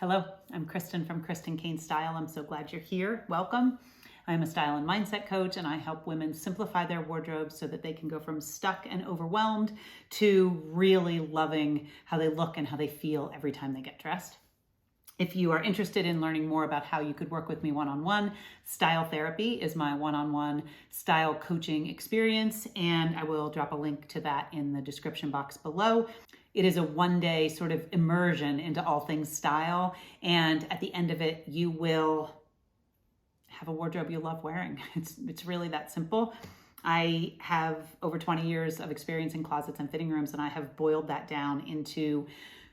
Hello, I'm Kristen from Kristen Kane Style. I'm so glad you're here. Welcome. I'm a style and mindset coach, and I help women simplify their wardrobes so that they can go from stuck and overwhelmed to really loving how they look and how they feel every time they get dressed. If you are interested in learning more about how you could work with me one-on-one, Style Therapy is my one-on-one style coaching experience, and I will drop a link to that in the description box below. It is a one-day sort of immersion into all things style, and at the end of it, you will have a wardrobe you love wearing. It's really that simple. I have over 20 years of experience in closets and fitting rooms, and I have boiled that down into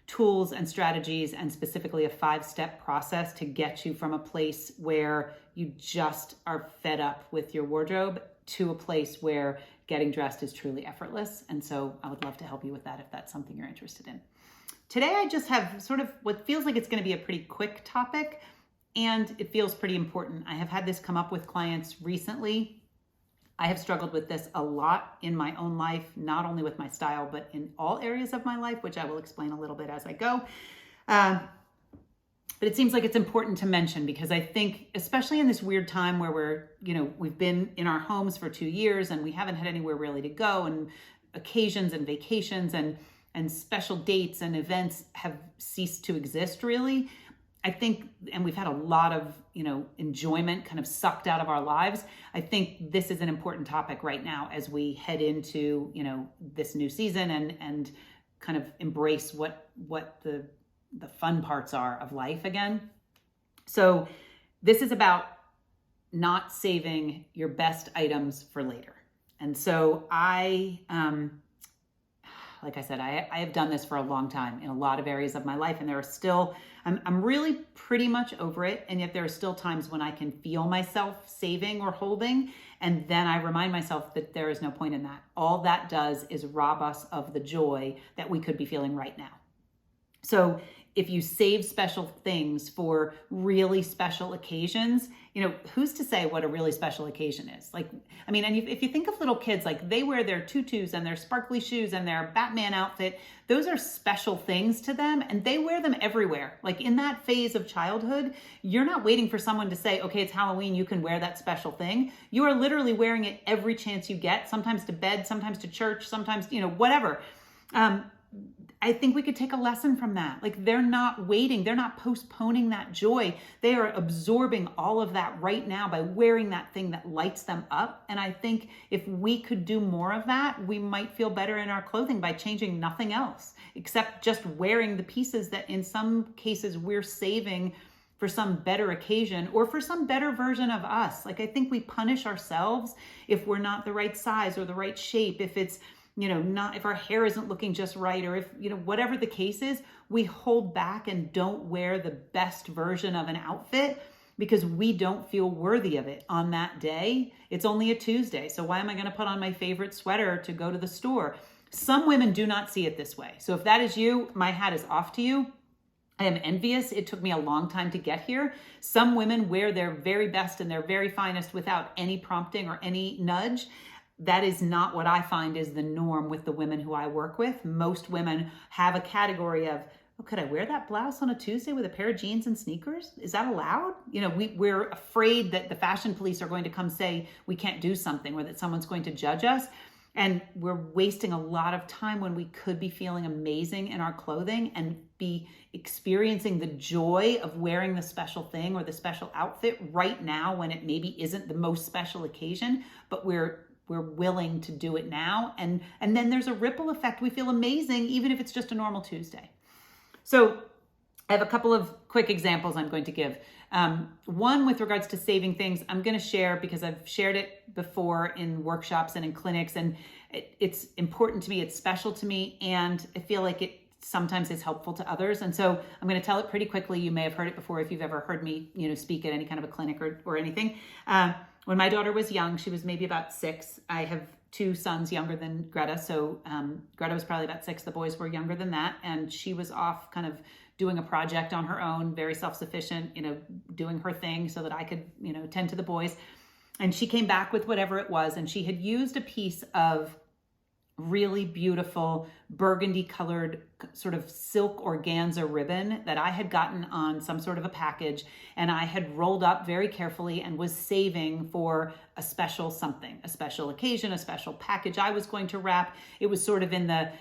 tools and strategies, and specifically a 5-step process to get you from a place where you just are fed up with your wardrobe to a place where getting dressed is truly effortless. And so I would love to help you with that if that's something you're interested in. Today, I just have sort of what feels like it's going to be a pretty quick topic, and it feels pretty important. I have had this come up with clients recently. I have struggled with this a lot in my own life, not only with my style, but in all areas of my life, which I will explain a little bit as I go. But it seems like it's important to mention because I think, especially in this weird time where we've been in our homes for 2 years and we haven't had anywhere really to go, and occasions and vacations and special dates and events have ceased to exist really. I think, and we've had a lot of, enjoyment kind of sucked out of our lives. I think this is an important topic right now as we head into, this new season and kind of embrace what the fun parts are of life again. So this is about not saving your best items for later. And so like I said, I have done this for a long time in a lot of areas of my life, and there are still, I'm really pretty much over it. And yet there are still times when I can feel myself saving or holding. And then I remind myself that there is no point in that. All that does is rob us of the joy that we could be feeling right now. So if you save special things for really special occasions, who's to say what a really special occasion is? And if you think of little kids, they wear their tutus and their sparkly shoes and their Batman outfit, those are special things to them, and they wear them everywhere. In that phase of childhood, you're not waiting for someone to say, okay, it's Halloween, you can wear that special thing. You are literally wearing it every chance you get, sometimes to bed, sometimes to church, sometimes, whatever. I think we could take a lesson from that. They're not waiting. They're not postponing that joy. They are absorbing all of that right now by wearing that thing that lights them up. And I think if we could do more of that, we might feel better in our clothing by changing nothing else, except just wearing the pieces that in some cases we're saving for some better occasion or for some better version of us. I think we punish ourselves if we're not the right size or the right shape, if it's not, if our hair isn't looking just right, or if, whatever the case is, we hold back and don't wear the best version of an outfit because we don't feel worthy of it on that day. It's only a Tuesday. So why am I going to put on my favorite sweater to go to the store? Some women do not see it this way. So if that is you, my hat is off to you. I am envious. It took me a long time to get here. Some women wear their very best and their very finest without any prompting or any nudge. That is not what I find is the norm with the women who I work with. Most women have a category of, oh, could I wear that blouse on a Tuesday with a pair of jeans and sneakers? Is that allowed? We're afraid that the fashion police are going to come say we can't do something, or that someone's going to judge us. And we're wasting a lot of time when we could be feeling amazing in our clothing and be experiencing the joy of wearing the special thing or the special outfit right now when it maybe isn't the most special occasion, but we're willing to do it now. And then there's a ripple effect. We feel amazing, even if it's just a normal Tuesday. So I have a couple of quick examples I'm going to give. One with regards to saving things, I'm going to share because I've shared it before in workshops and in clinics, and it's important to me. It's special to me. And I feel like it sometimes is helpful to others. And so I'm going to tell it pretty quickly. You may have heard it before if you've ever heard me, speak at any kind of a clinic or anything. When my daughter was young, she was maybe about 6. I have 2 sons younger than Greta. So Greta was probably about 6. The boys were younger than that. And she was off kind of doing a project on her own, very self-sufficient, doing her thing so that I could, tend to the boys. And she came back with whatever it was. And she had used a piece of really beautiful burgundy colored sort of silk organza ribbon that I had gotten on some sort of a package, and I had rolled up very carefully and was saving for a special something, a special occasion, a special package I was going to wrap. It was sort of in the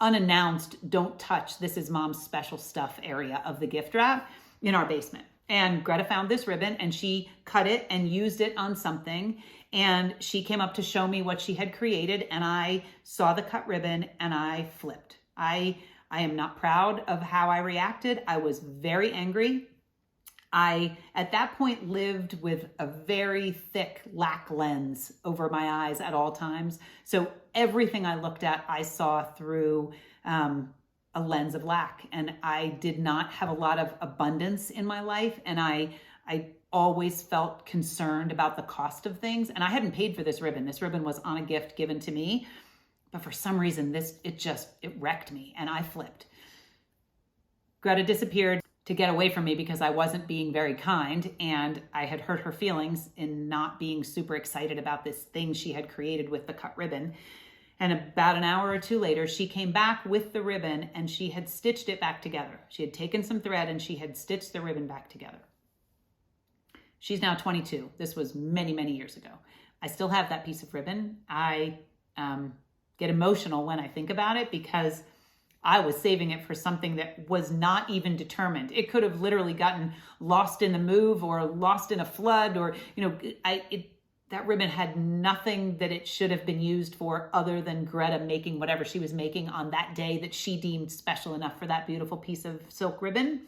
unannounced, don't touch, this is mom's special stuff area of the gift wrap in our basement. And Greta found this ribbon and she cut it and used it on something. And she came up to show me what she had created, and I saw the cut ribbon and I flipped. I am not proud of how I reacted. I was very angry. I, at that point, lived with a very thick lack lens over my eyes at all times. So everything I looked at, I saw through a lens of lack. And I did not have a lot of abundance in my life. And I always felt concerned about the cost of things. And I hadn't paid for this ribbon. This ribbon was on a gift given to me. But for some reason, it wrecked me and I flipped. Greta disappeared to get away from me because I wasn't being very kind, and I had hurt her feelings in not being super excited about this thing she had created with the cut ribbon. And about an hour or two later, she came back with the ribbon and she had stitched it back together. She had taken some thread and she had stitched the ribbon back together. She's now 22. This was many, many years ago. I still have that piece of ribbon. I get emotional when I think about it because I was saving it for something that was not even determined. It could have literally gotten lost in the move or lost in a flood, or, that ribbon had nothing that it should have been used for other than Greta making whatever she was making on that day that she deemed special enough for that beautiful piece of silk ribbon.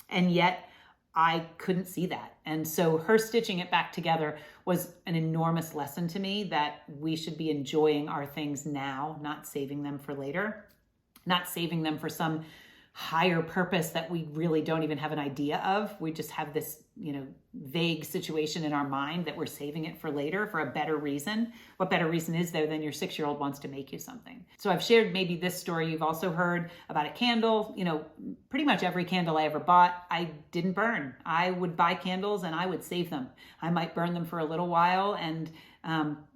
And yet I couldn't see that. And so her stitching it back together was an enormous lesson to me that we should be enjoying our things now, not saving them for later, not saving them for some higher purpose that we really don't even have an idea of. We just have this, vague situation in our mind that we're saving it for later for a better reason. What better reason is there than your 6-year-old wants to make you something? So I've shared maybe this story. You've also heard about a candle. Pretty much every candle I ever bought, I didn't burn. I would buy candles and I would save them. I might burn them for a little while and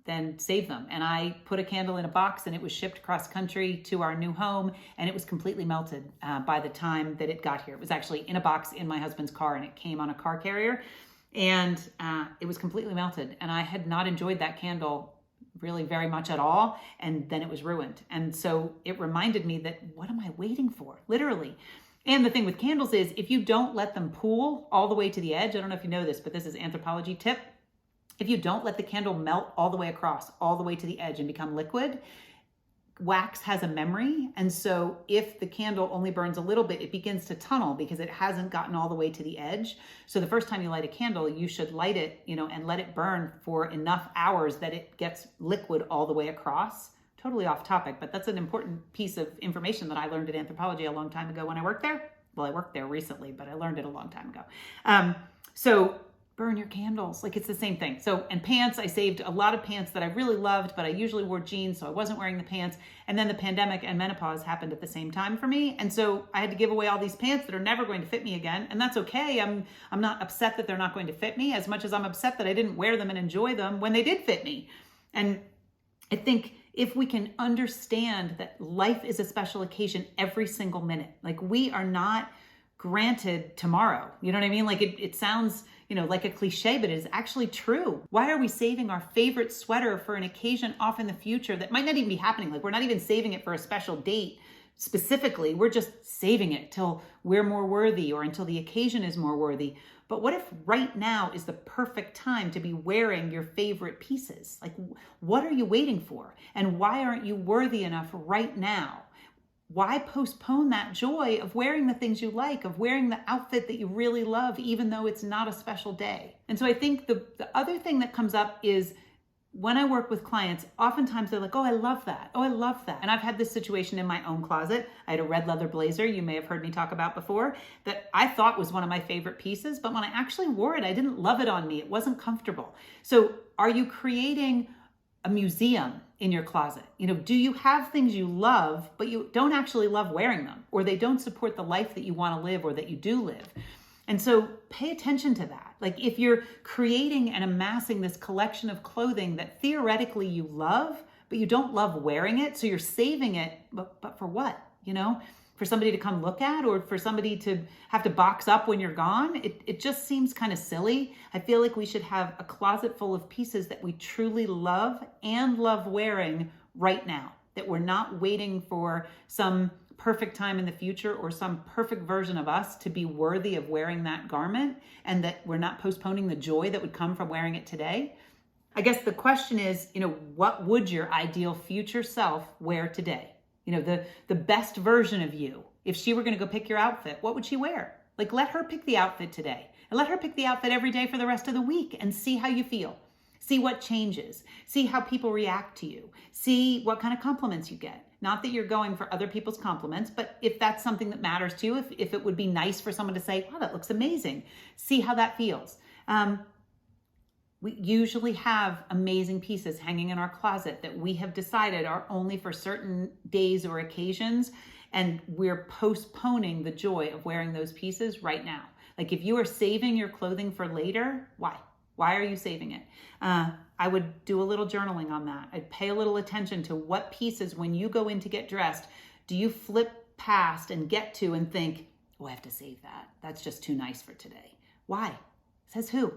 then save them. And I put a candle in a box and it was shipped cross country to our new home, and it was completely melted by the time that it got here. It was actually in a box in my husband's car and it came on a car carrier, and it was completely melted. And I had not enjoyed that candle really very much at all. And then it was ruined. And so it reminded me that what am I waiting for? Literally. And the thing with candles is if you don't let them pool all the way to the edge, I don't know if you know this, but this is anthropology tip. If you don't let the candle melt all the way across, all the way to the edge and become liquid, wax has a memory. And so if the candle only burns a little bit, it begins to tunnel because it hasn't gotten all the way to the edge. So the first time you light a candle, you should light it, and let it burn for enough hours that it gets liquid all the way across. Totally off topic, but that's an important piece of information that I learned in anthropology a long time ago when I worked there. Well, I worked there recently, but I learned it a long time ago. So burn your candles. Like, it's the same thing. So, and pants, I saved a lot of pants that I really loved, but I usually wore jeans, so I wasn't wearing the pants. And then the pandemic and menopause happened at the same time for me. And so I had to give away all these pants that are never going to fit me again. And that's okay. I'm not upset that they're not going to fit me as much as I'm upset that I didn't wear them and enjoy them when they did fit me. And I think if we can understand that life is a special occasion every single minute, like we are not granted tomorrow. You know what I mean? Like it sounds, like a cliche, but it is actually true. Why are we saving our favorite sweater for an occasion off in the future that might not even be happening? Like, we're not even saving it for a special date specifically. We're just saving it till we're more worthy or until the occasion is more worthy. But what if right now is the perfect time to be wearing your favorite pieces? Like, what are you waiting for? And why aren't you worthy enough right now? Why postpone that joy of wearing the things you like, of wearing the outfit that you really love, even though it's not a special day? And so I think the other thing that comes up is when I work with clients, oftentimes they're like, oh, I love that. Oh, I love that. And I've had this situation in my own closet. I had a red leather blazer you may have heard me talk about before that I thought was one of my favorite pieces. But when I actually wore it, I didn't love it on me. It wasn't comfortable. So are you creating a museum in your closet? Do you have things you love, but you don't actually love wearing them, or they don't support the life that you want to live or that you do live? And so pay attention to that. Like, if you're creating and amassing this collection of clothing that theoretically you love, but you don't love wearing it. So you're saving it, but for what? For somebody to come look at, or for somebody to have to box up when you're gone. It just seems kind of silly. I feel like we should have a closet full of pieces that we truly love and love wearing right now, that we're not waiting for some perfect time in the future or some perfect version of us to be worthy of wearing that garment, and that we're not postponing the joy that would come from wearing it today. I guess the question is, what would your ideal future self wear today? The best version of you, if she were going to go pick your outfit, what would she wear? Like, let her pick the outfit today, and let her pick the outfit every day for the rest of the week, and see how you feel. See what changes. See how people react to you. See what kind of compliments you get. Not that you're going for other people's compliments, but if that's something that matters to you, if it would be nice for someone to say, wow, that looks amazing. See how that feels. We usually have amazing pieces hanging in our closet that we have decided are only for certain days or occasions, and we're postponing the joy of wearing those pieces right now. Like, if you are saving your clothing for later, why? Why are you saving it? I would do a little journaling on that. I'd pay a little attention to what pieces, when you go in to get dressed, do you flip past and get to and think, oh, I have to save that. That's just too nice for today. Why? Says who?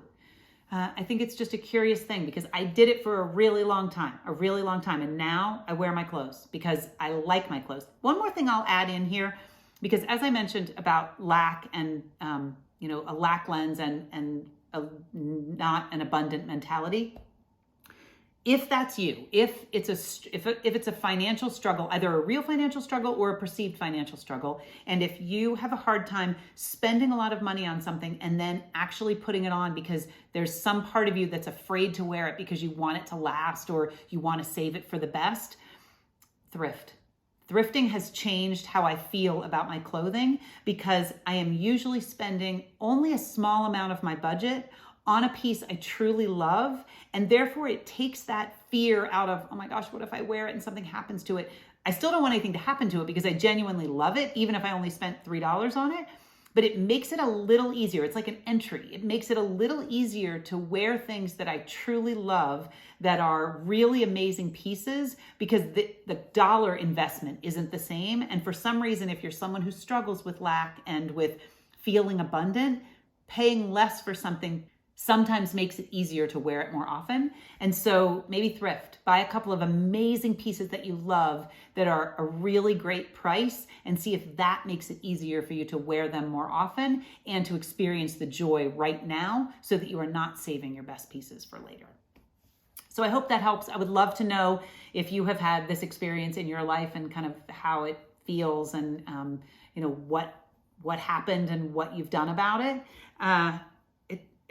I think it's just a curious thing, because I did it for a really long time. And now I wear my clothes because I like my clothes. One more thing I'll add in here, because as I mentioned about lack and, a lack lens and not an abundant mentality. If that's you, if it's a financial struggle, either a real financial struggle or a perceived financial struggle, and if you have a hard time spending a lot of money on something and then actually putting it on because there's some part of you that's afraid to wear it because you want it to last or you want to save it for the best, thrift. Thrifting has changed how I feel about my clothing, because I am usually spending only a small amount of my budget on a piece I truly love. And therefore it takes that fear out of, oh my gosh, what if I wear it and something happens to it? I still don't want anything to happen to it because I genuinely love it, even if I only spent $3 on it. But it makes it a little easier. It's like an entry. It makes it a little easier to wear things that I truly love, that are really amazing pieces, because the dollar investment isn't the same. And for some reason, if you're someone who struggles with lack and with feeling abundant, paying less for something sometimes makes it easier to wear it more often. And so maybe thrift, buy a couple of amazing pieces that you love that are a really great price, and see if that makes it easier for you to wear them more often and to experience the joy right now, so that you are not saving your best pieces for later. So I hope that helps. I would love to know if you have had this experience in your life and kind of how it feels, and what happened and what you've done about it.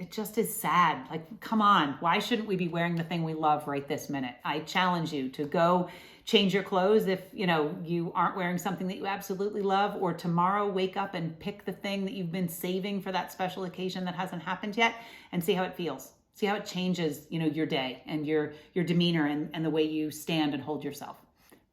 It just is sad. Like, come on, why shouldn't we be wearing the thing we love right this minute? I challenge you to go change your clothes if you aren't wearing something that you absolutely love, or tomorrow wake up and pick the thing that you've been saving for that special occasion that hasn't happened yet, and see how it feels. See how it changes, your day and your demeanor and the way you stand and hold yourself.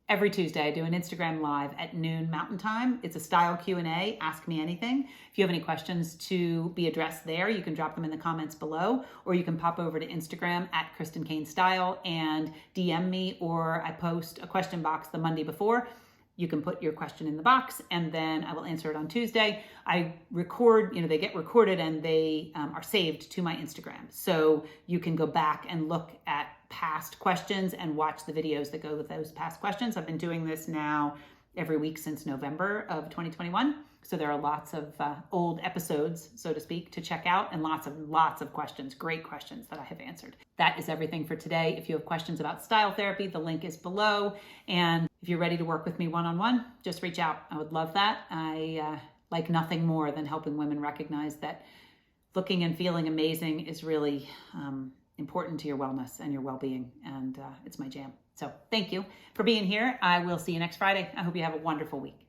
Every Tuesday, I do an Instagram Live at noon Mountain Time. It's a style Q&A, ask me anything. If you have any questions to be addressed there, you can drop them in the comments below, or you can pop over to Instagram at Kristen Kane Style and DM me, or I post a question box the Monday before. You can put your question in the box, and then I will answer it on Tuesday. I record, they get recorded, and they are saved to my Instagram. So you can go back and look at past questions and watch the videos that go with those past questions. I've been doing this now every week since November of 2021. So there are lots of old episodes, so to speak, to check out, and lots of questions, great questions that I have answered. That is everything for today. If you have questions about style therapy, the link is below. And if you're ready to work with me one-on-one, just reach out. I would love that. I like nothing more than helping women recognize that looking and feeling amazing is really important to your wellness and your well-being. And it's my jam. So thank you for being here. I will see you next Friday. I hope you have a wonderful week.